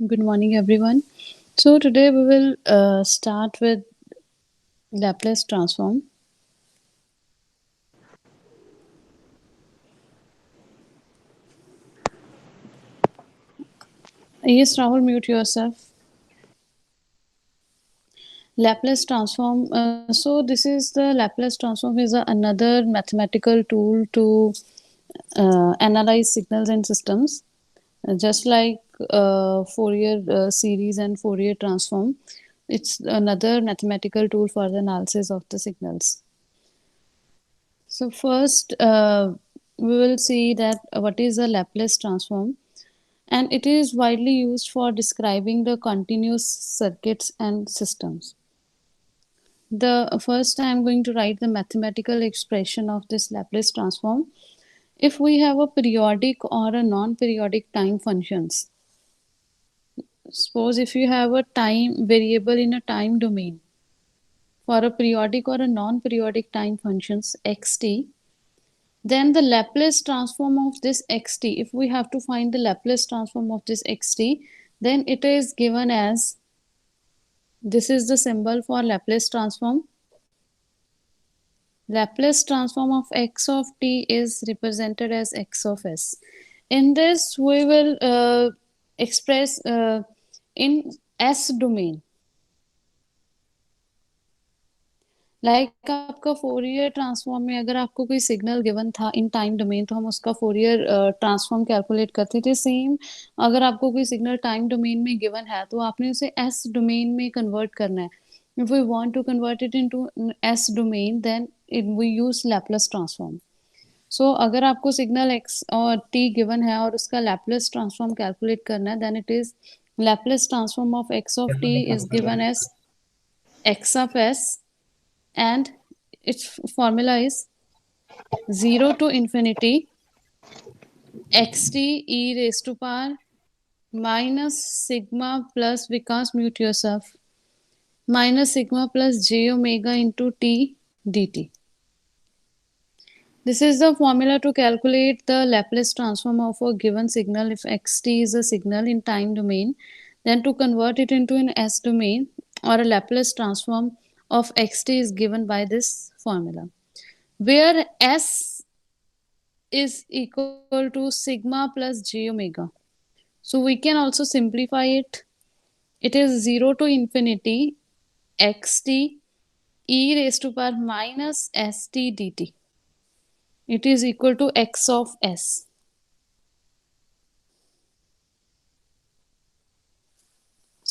Good morning, everyone. So, today we will start with Laplace transform. Yes, Rahul, mute yourself. Laplace transform. So, this is the Laplace transform is another mathematical tool to analyze signals and systems, just like Fourier series and Fourier transform. It's another mathematical tool for the analysis of the signals. So first, we will see that what is a Laplace transform, and it is widely used for describing the continuous circuits and systems. The first, I am going to write the mathematical expression of this Laplace transform. If we have a periodic or a non-periodic time functions, suppose if you have a time variable in a time domain for a periodic or a non-periodic time functions xt, then the Laplace transform of this xt, if we have to find the Laplace transform of this xt, then it is given as, this is the symbol for Laplace transform. Laplace transform of x of t is represented as x of s. In this, we will express in s domain. Like आपका Fourier transform में अगर आपको कोई signal given था in time domain तो हम उसका Fourier transform calculate करते थे. सेम अगर आपको कोई सिग्नल टाइम डोमेन में गिवन है तो आपने उसे एस डोमेन में कन्वर्ट करना है. If we want to convert it into S domain then we use Laplace transform. So अगर आपको सिग्नल एक्स और टी गिवन है और उसका लैपलेस ट्रांसफॉर्म कैलकुलेट करना है then it is Laplace transform of X of T is given as X of S, and its formula is 0 to infinity xt e raised to power minus sigma plus, Vikas mute yourself, minus sigma plus j omega into t dt. This is the formula to calculate the Laplace transform of a given signal if xt is a signal in time domain. Then to convert it into an S domain or a Laplace transform of xt is given by this formula, where S is equal to sigma plus j omega. So we can also simplify it. It is 0 to infinity xt e raised to power minus st dt. It is equal to x of s.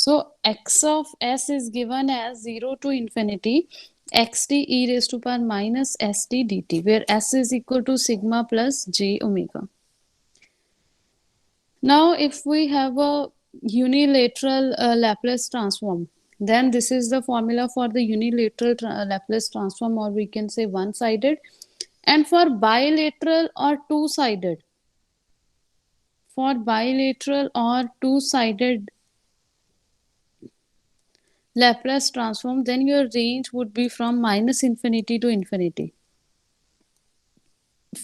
So x of s is given as 0 to infinity xt e raised to power minus st dt, where s is equal to sigma plus j omega. Now, if we have a unilateral Laplace transform, then this is the formula for the unilateral Laplace transform, or we can say one-sided. And for bilateral or two-sided, Laplace transform, then your range would be from minus infinity to infinity.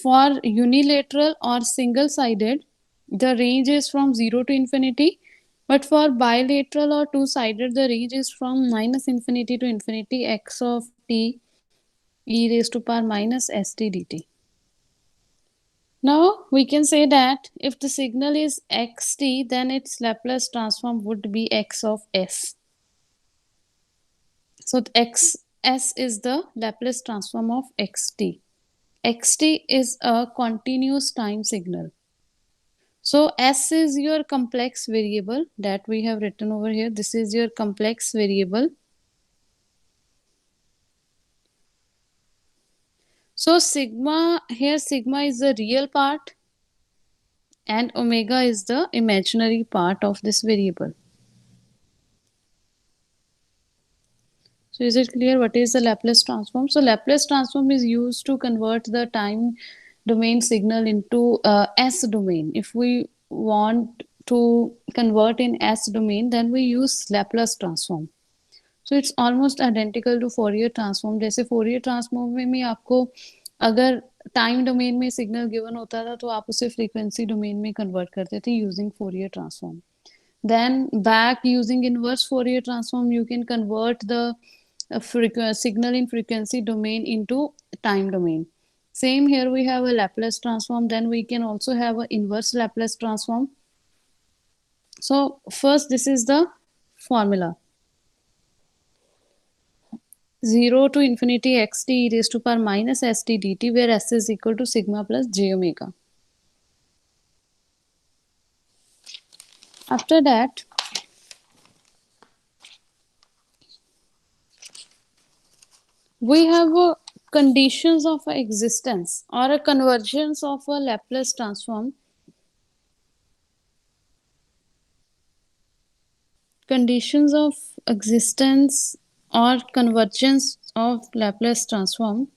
For unilateral or single-sided, the range is from 0 to infinity, but for bilateral or two-sided, the range is from minus infinity to infinity x of t e raised to power minus st dt. Now we can say that if the signal is xt, then its Laplace transform would be x of s. So xs is the Laplace transform of xt. Xt is a continuous time signal. So S is your complex variable that we have written over here. This is your complex variable. So sigma, here sigma is the real part and omega is the imaginary part of this variable. So is it clear what is the Laplace transform? So Laplace transform is used to convert the time domain signal into S domain. If we want to convert in S domain, then we use Laplace transform. So it's almost identical to Fourier transform. जैसे Fourier transform में आपको अगर time domain में signal given होता था तो आप उसे फ्रीक्वेंसी डोमेन में कन्वर्ट करते थे using Fourier transform. Then back using inverse Fourier transform, you can convert the signal in frequency domain into time domain. Same here, we have a Laplace transform. Then we can also have an inverse Laplace transform. So first, this is the formula. 0 to infinity xt e raised to power minus st dt, where s is equal to sigma plus j omega. After that, we have conditions of existence or a convergence of a Laplace transform. Conditions of existence or convergence of Laplace transform.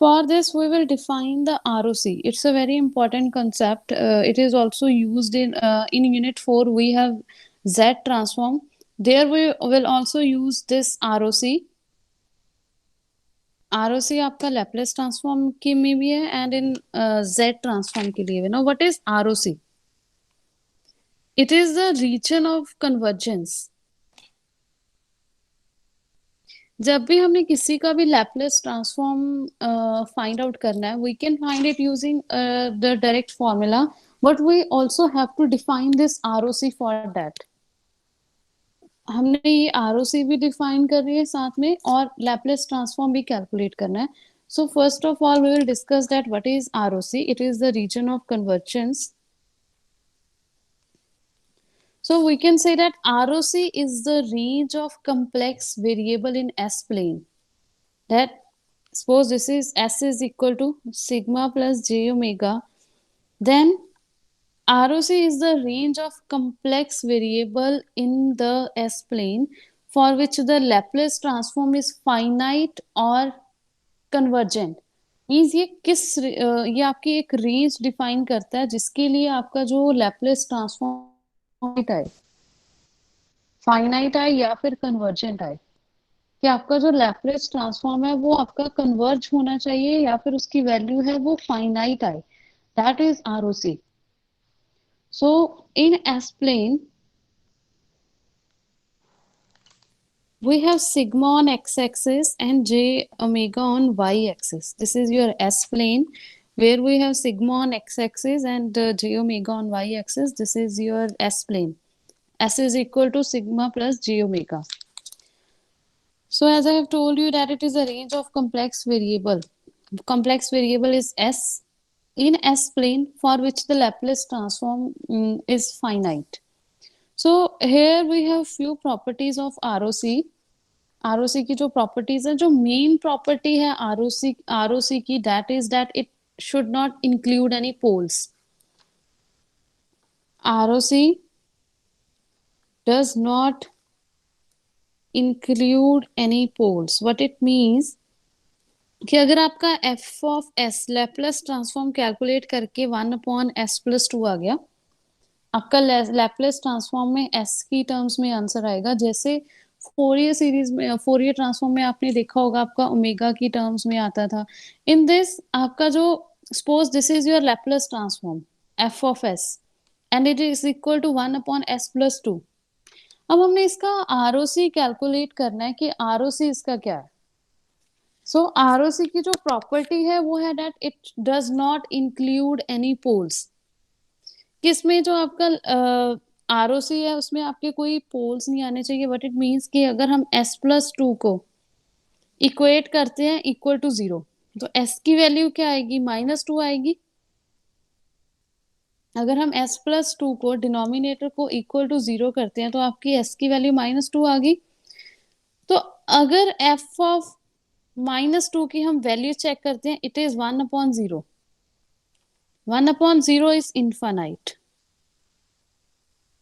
For this, we will define the ROC. It's a very important concept. It is also used in Unit 4. We have Z transform. There we will also use this ROC. ROC आपका Laplace transform के में भी है and in Z transform के लिए भी. Now, what is ROC? It is the region of convergence. जब भी हमने किसी का भी लैपलेस ट्रांसफॉर्म फाइंड आउट करना है, we can find it using the direct formula, but we also have to define this ROC for that. हमने ये आरओसी भी डिफाइन कर रही है साथ में और लैपलेस ट्रांसफॉर्म भी कैलकुलेट करना है. So first of all we will discuss that what is ROC. It is the region of convergence. So we can say that ROC is the range of complex variable in S plane. That suppose this is S is equal to sigma plus j omega. Then ROC is the range of complex variable in the S plane for which the Laplace transform is finite or convergent. Means ये आपकी एक range define करता है जिसके लिए आपका जो Laplace transform आए, फाइनाइट आए या फिर कन्वर्जेंट आए, कि आपका जो लैप्लेस ट्रांसफॉर्म है वो आपका कन्वर्ज होना चाहिए या फिर उसकी वैल्यू है वो फाइनाइट आए. That is ROC. So in S plane we have sigma on x-axis and j omega on y-axis. This is your S plane where we have sigma on x-axis and j omega on y-axis. This is your S plane. S is equal to sigma plus j omega. So as I have told you that it is a range of complex variable. Complex variable is S in S plane for which the Laplace transform is finite. So here we have few properties of ROC. ROC की जो properties है, जो main property है ROC की, that is that it should not include any poles. ROC does not include any poles. What it means कि अगर आपका f of s Laplace transform calculate करके 1/s+2 आ गया, आपका लैप्लेस ट्रांसफॉर्म में s की टर्म्स में आंसर आएगा. जैसे फोरियर सीरीज में, फोरियर ट्रांसफॉर्म में आपने देखा होगा आपका ओमेगा की टर्म्स में आता था. इन दिस आपका जो suppose this is your Laplace transform f of s and it is equal to 1/s+2. अब हमने इसका ROC कैलकुलेट करना है कि ROC इसका क्या है. सो ROC की जो प्रॉपर्टी है वो है that it does not include any poles. किसमें जो आपका ROC है उसमें आपके कोई पोल्स नहीं आने चाहिए. बट इट मीन्स कि अगर हम s+2 को इक्वेट करते हैं इक्वल टू 0 तो s की वैल्यू क्या आएगी, -2 आएगी. अगर हम s+2 को डिनोमिनेटर को इक्वल टू 0 करते हैं तो आपकी s की वैल्यू -2 आ गई. तो अगर f ऑफ -2 की हम वैल्यू चेक करते हैं, it is 1/0. 1/0 is infinite.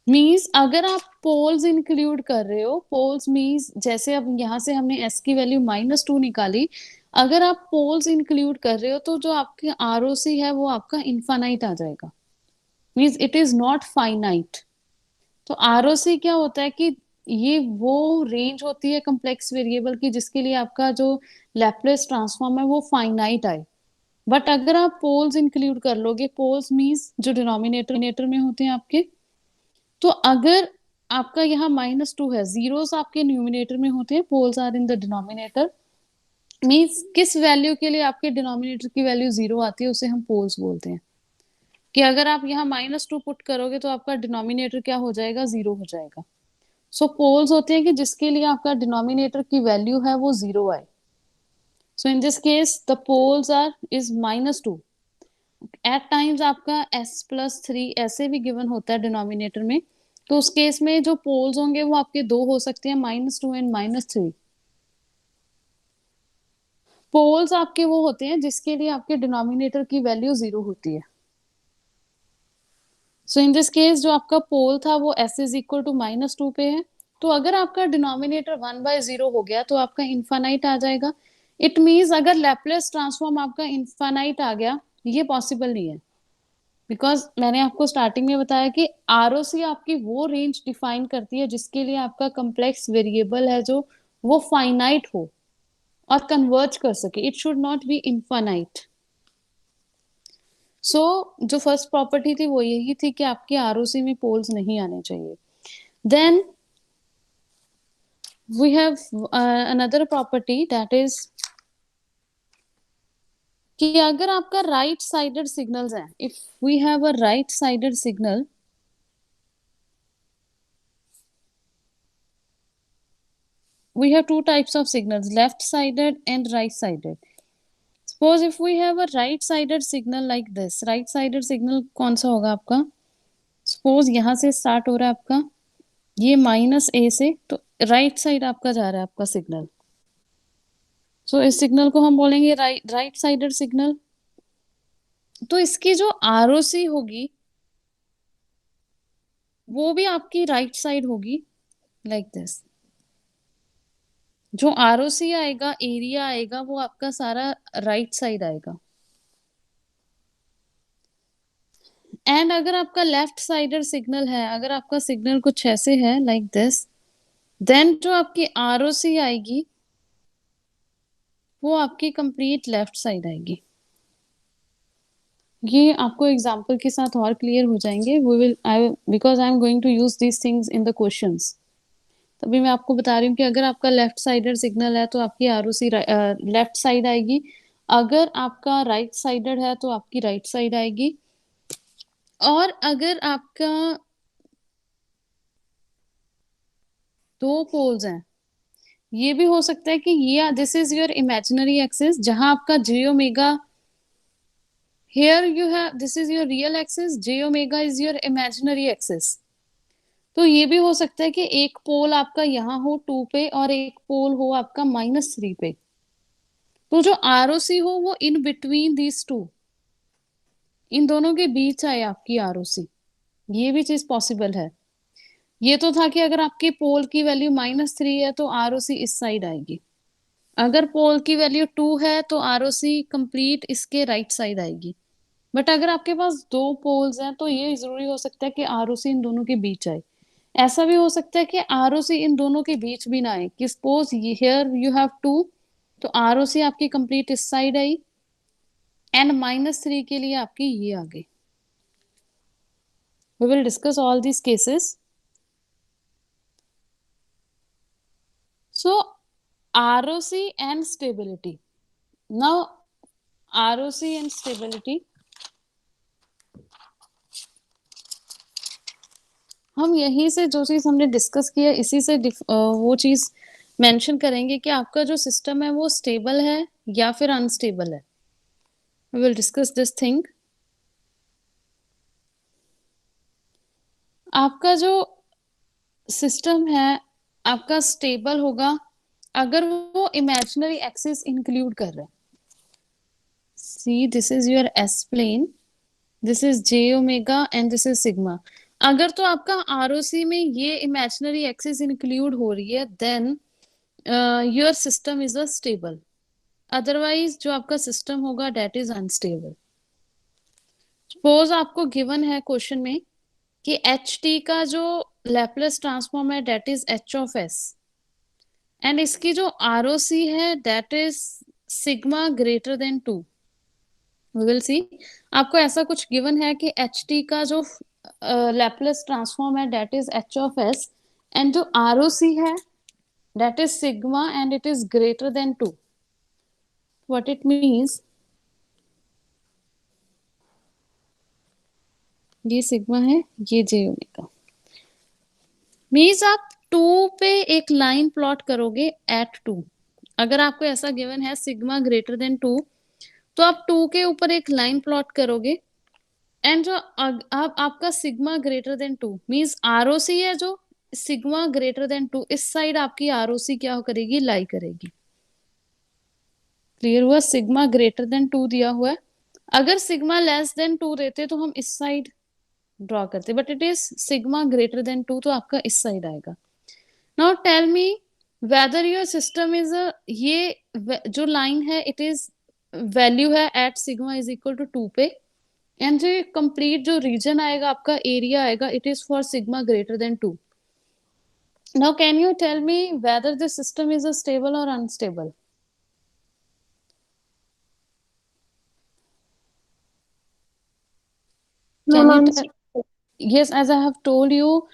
Means अगर आप पोल्स इंक्लूड कर रहे हो, पोल्स मीन्स जैसे अब यहाँ से हमने s की वैल्यू -2 निकाली, अगर आप पोल्स इंक्लूड कर रहे हो तो जो आपके ROC है वो आपका इनफाइनाइट आ जाएगा. Means it is not finite. तो ROC क्या होता है कि ये वो रेंज होती है कम्प्लेक्स वेरिएबल की जिसके लिए आपका जो लैप्लेस ट्रांसफॉर्म है वो फाइनाइट आए। बट अगर आप पोल्स इंक्लूड कर लोगे, पोल्स मीन्स जो डिनोमिनेटर में होते हैं आपके, तो अगर आपका यहाँ -2 है, जीरोस आपके न्यूमिनेटर में होते हैं, poles are in the denominator, means किस वैल्यू के लिए आपके डिनोमिनेटर की वैल्यू 0 आती है उसे हम पोल्स बोलते हैं। कि अगर आप यहाँ -2 पुट करोगे तो आपका डिनोमिनेटर क्या हो जाएगा, 0 हो जाएगा। सो पोल्स होते हैं कि जिसके लिए आपका डिनोमिनेटर की वैल्यू है वो 0 आए। So in this case the poles are is -2। At times आपका s+3 ऐसे भी गिवन होता है डिनोमिनेटर में, तो उस केस में जो पोल्स होंगे वो आपके दो हो सकते हैं, -2 एंड -3। पोल्स आपके वो होते हैं जिसके लिए आपके डिनोमिनेटर की वैल्यू 0 होती है। सो इन दिस केस जो आपका पोल था वो s इज इक्वल टू -2 पे है, तो अगर आपका डिनोमिनेटर 1/0 हो गया तो आपका इनफाइनाइट आ जाएगा। इट मीन्स अगर लैप्लेस ट्रांसफॉर्म आपका इनफाइनाइट आ गया, ये पॉसिबल नहीं है, बिकॉज मैंने आपको स्टार्टिंग में बताया कि आरओसी आपकी वो रेंज डिफाइन करती है जिसके लिए आपका कम्प्लेक्स वेरिएबल है जो वो फाइनाइट हो और कन्वर्ज कर सके, it should not be infinite. So जो फर्स्ट प्रॉपर्टी थी वो यही थी कि आपके आरओसी में पोल्स नहीं आने चाहिए। Then we have another property that is कि अगर आपका राइट साइडेड सिग्नल्स है, if we have a right sided signal, we have two types of signals, left sided and right sided. Suppose if we have a right sided signal like this, right sided signal कौन सा होगा आपका, suppose यहाँ से start हो रहा है आपका ये -a से, तो राइट साइड आपका जा रहा है आपका सिग्नल, सो इस सिग्नल को हम बोलेंगे राइट साइडेड सिग्नल। तो इसकी जो आरओसी होगी वो भी आपकी राइट साइड होगी, लाइक दिस। जो आरओसी आएगा, एरिया आएगा, वो आपका सारा राइट साइड आएगा। एंड अगर आपका लेफ्ट साइडेड सिग्नल है, अगर आपका सिग्नल कुछ ऐसे है लाइक दिस, देन जो आपकी आरओसी आएगी वो आपकी कंप्लीट लेफ्ट साइड आएगी। ये आपको एग्जांपल के साथ और क्लियर हो जाएंगे, we will I because I am going to use these things in the questions. तभी मैं आपको बता रही हूँ कि अगर आपका लेफ्ट साइडेड सिग्नल है तो आपकी आरओसी लेफ्ट साइड आएगी, अगर आपका राइट साइडेड है तो आपकी राइट साइड आएगी। और अगर आपका दो पोल्स हैं, ये भी हो सकता है कि ये this is your imaginary axis जहां आपका J omega, here you have this is your real axis, J omega is your imaginary axis. तो ये भी हो सकता है कि एक पोल आपका यहाँ हो 2 पे और एक पोल हो आपका -3 पे, तो जो आरओसी हो वो इन बिटवीन दीज टू, इन दोनों के बीच आए आपकी आरओसी, ये भी चीज पॉसिबल है। ये तो था कि अगर आपके पोल की वैल्यू -3 है तो आरओसी इस साइड आएगी, अगर पोल की वैल्यू 2 है तो आरओसी कंप्लीट इसके राइट साइड आएगी। बट अगर आपके पास दो पोल्स हैं तो ये जरूरी हो सकता है कि आरओसी इन दोनों के बीच आए। ऐसा भी हो सकता है कि आरओसी इन दोनों के बीच भी ना आए, कि सपोज हियर यू हैव 2, तो आरओसी आपकी कंप्लीट इस साइड आई एंड -3 के लिए आपकी ये आ गई। We will discuss all these cases. So ROC and stability, now ROC and stability, हम यहीं से जो चीज हमने डिस्कस किया इसी से वो चीज मेंशन करेंगे कि आपका जो सिस्टम है वो स्टेबल है या फिर अनस्टेबल है। We will discuss this thing. आपका जो सिस्टम है आपका स्टेबल होगा अगर वो इमेजिनरी एक्सिस इंक्लूड कर रहा है। See this is your S plane, this is J omega and this is sigma. अगर तो आपका आरओसी में ये इमेजिनरी एक्सिस इंक्लूड हो रही है then your system is a stable, otherwise जो आपका सिस्टम होगा डेट इज अनस्टेबल। सपोज आपको गिवन है क्वेश्चन में कि एच टी का जो लैपलेस ट्रांसफॉर्म है that is H of S, and इसकी जो आरओसी है that is sigma greater than 2। We will see, आपको ऐसा कुछ गिवन है कि एच टी का जो लैपलेस ट्रांसफॉर्म है that is H of S, and जो आरओसी है that is sigma and it is greater than 2। What it means, ये सिग्मा है, ये जे ओमेगा, मीन्स आप 2 पे एक लाइन प्लॉट करोगे एट 2। अगर आपको ऐसा गिवन है सिग्मा ग्रेटर देन 2, तो आप 2 के ऊपर एक लाइन प्लॉट करोगे, एंड जो अब आपका sigma greater than 2 means ROC है जो सिग्मा ग्रेटर देन 2, इस साइड आपकी आरओसी क्या करेगी, लाई करेगी। क्लियर हुआ? सिग्मा ग्रेटर देन 2 दिया हुआ है, अगर सिग्मा लेस देन 2 देते तो हम इस साइड ड्रॉ करते, but it is sigma greater than 2 तो आपका इस साइड आएगा। Now tell me whether your system is ये जो लाइन है इट इज वैल्यू है at sigma is equal to 2 पे, एंड जो कंप्लीट जो रीजन आएगा आपका एरिया आएगा it is for sigma greater than 2। Now can you tell me whether this system is a stable और unstable? No, can you non. Tell? Yes, as I have told you,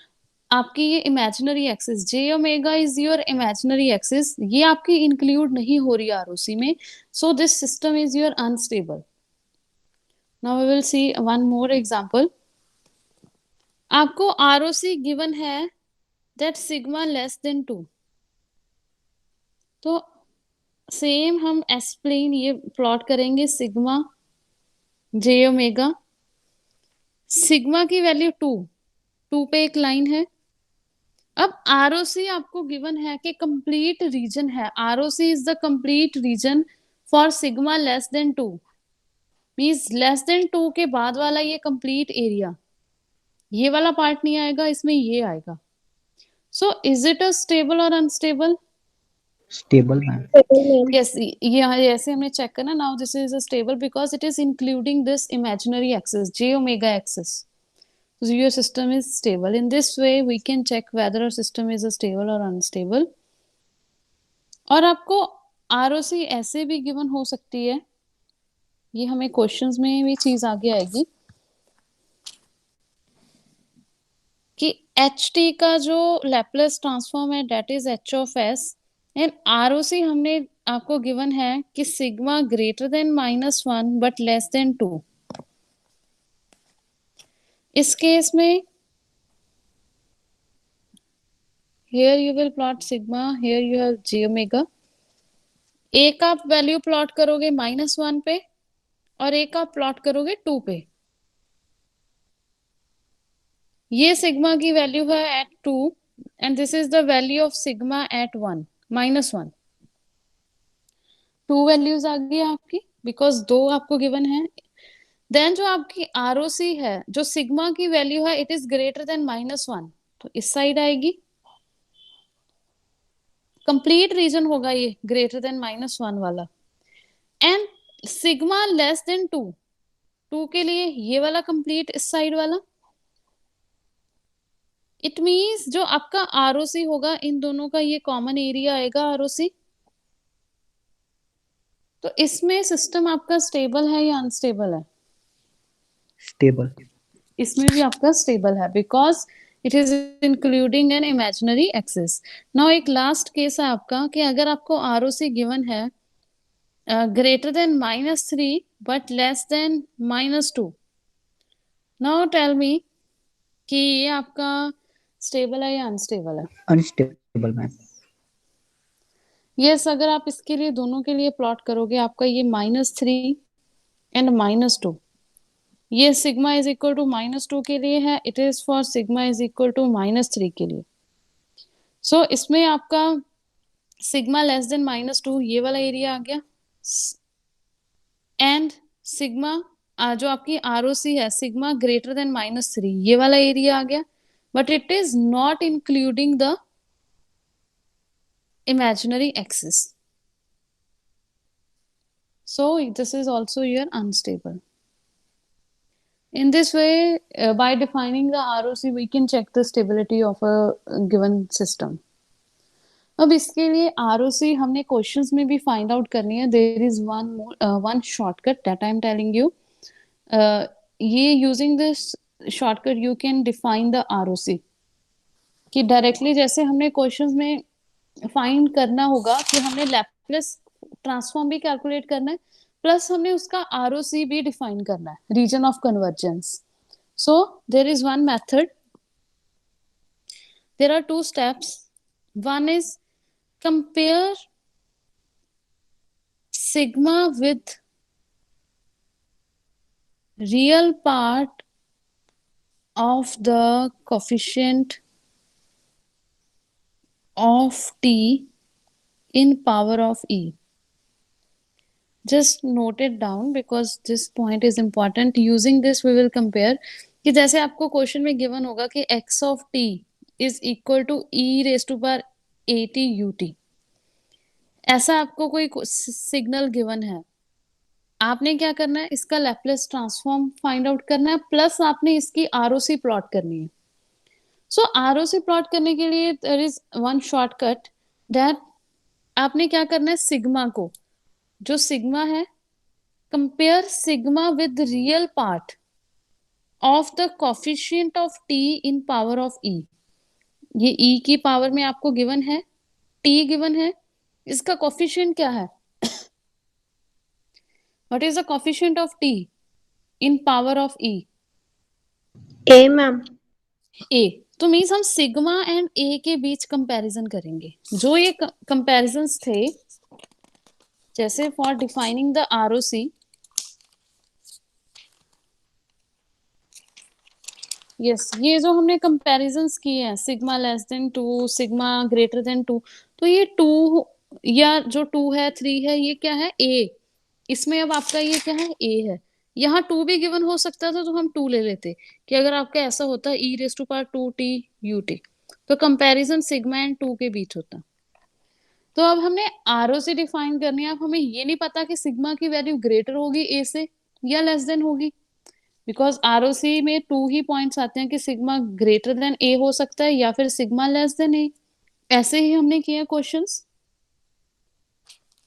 आपकी ये imaginary axis J omega is your imaginary axis, ये आपकी include नहीं हो रही ROC में, so this system is your unstable. Now we will see one more example. आपको ROC given है दैट सिग्मा लेस देन 2, तो सेम हम एक्सप्लेन ये प्लॉट करेंगे सिग्मा जे ओमेगा, सिग्मा की वैल्यू 2 पे एक लाइन है। अब आरओसी आपको गिवन है कि कंप्लीट रीजन है, ROC is the complete region for sigma less than 2, means less than 2 के बाद वाला ये कंप्लीट एरिया, ये वाला पार्ट नहीं आएगा, इसमें ये आएगा। So is it a stable और अनस्टेबल? Stable ma'am. यस, ये ऐसे हमने चेक करना। Now this is a stable because it is including this imaginary axis J omega axis, so your system is stable. In this way we can check whether a system is a stable or unstable। और आपको ROC ऐसे भी given हो सकती है, ये हमें questions में भी चीज आगे आएगी कि एच टी का जो लैपलेस ट्रांसफॉर्म है that is H of S, and ROC हमने आपको गिवन है कि sigma greater than -1 but less than 2। इस केस में here you will plot sigma, here you have j omega, एक आप वैल्यू प्लॉट करोगे -1 पे और एक आप प्लॉट करोगे 2 पे। ये सिग्मा की वैल्यू है at 2 and this is the value of sigma at 1 -1। 2 values आ गई आपकी बिकॉज 2 आपको गिवन है। देन जो आपकी आरओसी है जो सिग्मा की वैल्यू है इट इज ग्रेटर देन -1, तो इस साइड आएगी, कंप्लीट रीजन होगा ये ग्रेटर देन -1 वाला। एंड सिग्मा लेस देन 2 के लिए ये वाला कंप्लीट इस साइड वाला। इट मीन्स जो आपका आरओसी होगा इन दोनों का ये कॉमन एरिया आएगा आरओसी। तो इसमें सिस्टम आपका स्टेबल है या अनस्टेबल है? स्टेबल। इसमें भी आपका स्टेबल है because it is including an imaginary axis. Now एक लास्ट केस है आपका कि अगर आपको आरओसी गिवन है greater than -3 but less than -2। Now tell me कि ये आपका स्टेबल है या अनस्टेबल है? Unstable ma'am. यस, अगर आप इसके लिए दोनों के लिए प्लॉट करोगे आपका ये -3 एंड -2, ये सिग्मा इज इक्वल टू -2 के लिए है, it is for sigma is equal to -3 के लिए। सो इसमें आपका सिग्मा लेस देन -2 ये वाला एरिया आ गया, एंड सिग्मा जो आपकी आरओसी है सिग्मा ग्रेटर देन -3 ये वाला एरिया आ गया, but it is not including the imaginary axis, so this is also your unstable। In this way, by defining the ROC, we can check the stability of a given system. अब इसके लिए ROC हमने questions में भी find out करनी है. There is one shortcut that I am telling you. ये using this shortcut you can define the ROC कि डायरेक्टली जैसे हमने क्वेश्चंस में फाइंड करना होगा कि हमने लैप्लेस ट्रांसफॉर्म भी कैलकुलेट करना है, प्लस हमने उसका ROC भी डिफाइन करना है, region of convergence. So there is one method. There are two steps. One is compare sigma with real part of the coefficient of t in power of e. Just note it down because this point is important. Using this we will compare कि जैसे आपको question में given होगा कि x of t is equal to e raised to power at ut. ऐसा आपको कोई signal given है, आपने क्या करना है, इसका लैप्लेस ट्रांसफॉर्म फाइंड आउट करना है, प्लस आपने इसकी ROC प्लॉट करनी है. सो ROC प्लॉट करने के लिए there is one shortcut that आपने क्या करना है, सिग्मा को, जो सिग्मा है, compare sigma with real part of the coefficient of t in power of e. ये e की पावर में आपको गिवन है, t गिवन है, इसका कोफिशिएंट क्या है, what is the coefficient of t in power of e? A ma'am. a. तो मीन्स हम सिग्मा एंड a के बीच कंपैरिजन करेंगे. जो ये कंपैरिजंस थे, जैसे for defining the ROC, yes, ये जो हमने कंपैरिजंस किए हैं, sigma less than 2, sigma greater than 2, तो ये 2 या जो 2 है, 3 है, ये क्या है, a. इसमें अब आपका ये क्या है, a है. यहाँ 2 भी गिवन हो सकता था तो हम 2 ले लेते कि अगर आपका ऐसा होता e raise to power 2t ut, तो कंपैरिजन सिग्मा एंड 2 के बीच होता. तो अब हमने ROC डिफाइन करनी है. अब हमें ये नहीं पता कि सिग्मा की वैल्यू ग्रेटर होगी a से या लेस देन होगी, बिकॉज ROC में 2 ही पॉइंट्स आते हैं कि सिग्मा ग्रेटर देन a हो सकता है या फिर सिग्मा लेस देन a. ऐसे ही हमने किया क्वेश्चंस.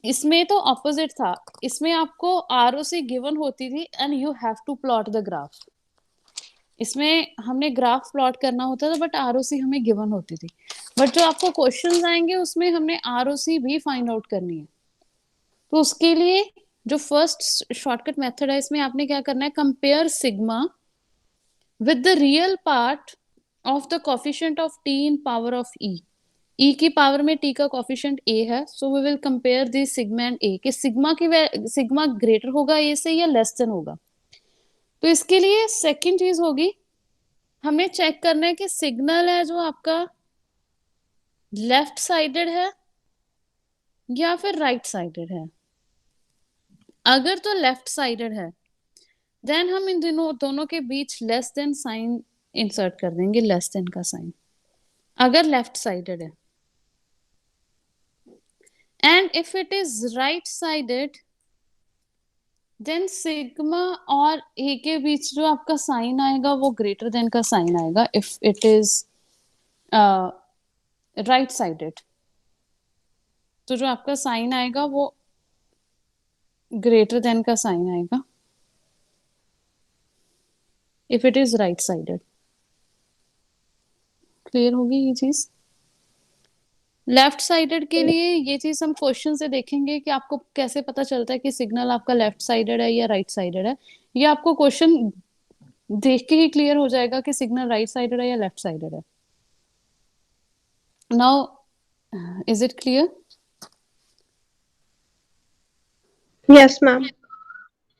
इसमें तो ऑपोजिट था, इसमें आपको ROC गिवन होती थी and you have to plot the graph. इसमें हमने ग्राफ प्लॉट करना होता था बट ROC हमें गिवन होती थी. बट जो आपको क्वेश्चंस आएंगे उसमें हमने ROC भी फाइंड आउट करनी है. तो उसके लिए जो फर्स्ट शॉर्टकट मेथड है, इसमें आपने क्या करना है, compare sigma with the real part of the coefficient of t in power of e. e की पावर में t का कोफिशिएंट a है, so we will compare the sigma and a कि सिग्मा ग्रेटर होगा a से या less than होगा. तो इसके लिए सेकंड चीज होगी, हमें चेक करना है कि सिग्नल है जो आपका लेफ्ट साइडेड है या फिर राइट साइडेड है. अगर तो लेफ्ट साइडेड है देन हम इन दोनों के बीच लेस देन साइन इंसर्ट कर देंगे, लेस देन का साइन, अगर लेफ्ट साइडेड है. And if it is right sided then sigma और a के बीच जो आपका साइन आएगा वो ग्रेटर देन का साइन आएगा if it is right sided. तो जो आपका साइन आएगा वो ग्रेटर देन का साइन आएगा if it is right sided. Clear होगी ये चीज. लेफ्ट साइडेड के लिए ये चीज हम क्वेश्चन से देखेंगे कि आपको कैसे पता चलता है कि सिग्नल आपका लेफ्ट साइडेड है या राइट साइडेड है. ये आपको क्वेश्चन देख के ही क्लियर हो जाएगा कि सिग्नल राइट साइडेड है या लेफ्ट साइडेड है. Now is it clear? Yes ma'am.